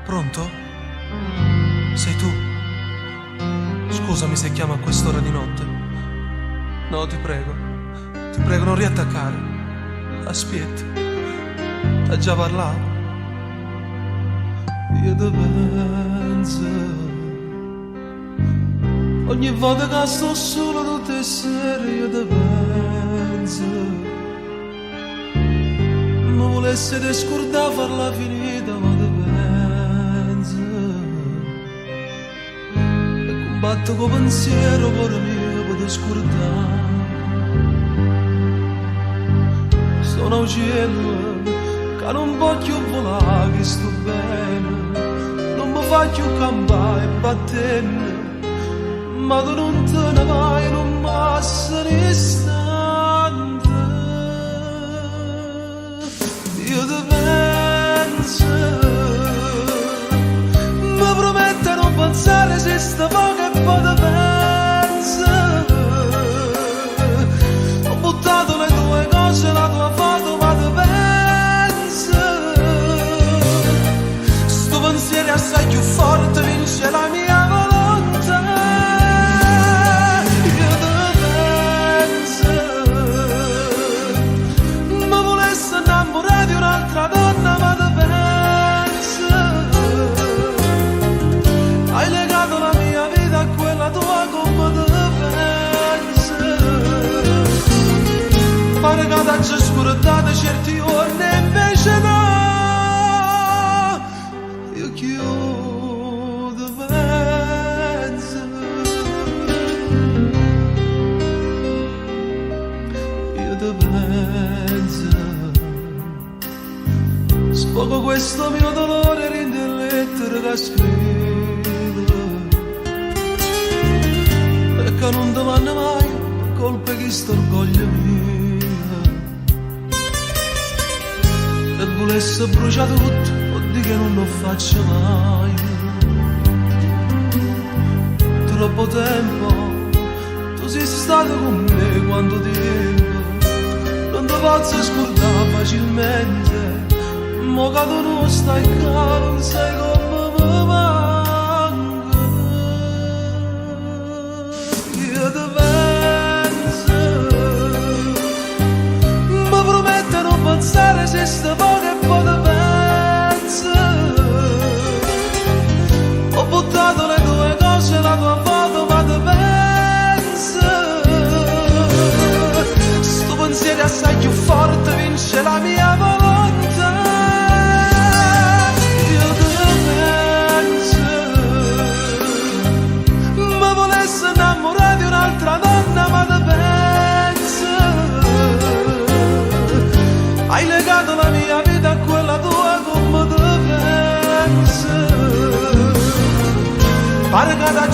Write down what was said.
Pronto? Sei tu? Scusami se chiamo a quest'ora di notte. No, ti prego, non riattaccare. Aspetti, t'ha già parlato. Io te penso ogni volta che sto solo tutte le sere, io te penso. Ma volesse te scordare farla finita, ma te penso. E combatto con pensiero, cuore mio, per te scordare. Sono un cielo che non voglio volare, che sto bene. Non mi faccio campare e battene, ma tu non te ne vai, non passa l'istante. Io te penso, mi prometto non pensare se sta poco e poi te penso. Ho buttato le tue cose, la tua foto, ma te penso. Sto pensiero assai più forte vince la mia volontà. Io te penso, ma volessi innamorare di un'altra donna, ma te penso. Hai legato la mia vita a quella tua, come te penso. Pare che t'hai scordate certi giorni e invece no. Io chiudo, penso. Io te penso. Sfogo questo mio dolore rinde le lettere che scrivo. E che non ti vanno mai colpe che sto orgoglio mio. E volesse bruciare tutto, oddio che non lo faccio mai. Troppo tempo, tu sei stato con me quando dico non ti posso scordare facilmente. Mo che tu non stai qua, non sai come mi manca. Io te penso, mi prometto non pensare se sta poco e poi te penso. Ho buttato le tue cose, la tua foto, ma te penso. Sto pensiero assai più forte vince la mia volontà. Io te penso, ma volessi innamorare di un'altra donna, ma te penso. Hai legato la mia vita a quella tua, come te penso. Pare che t'hai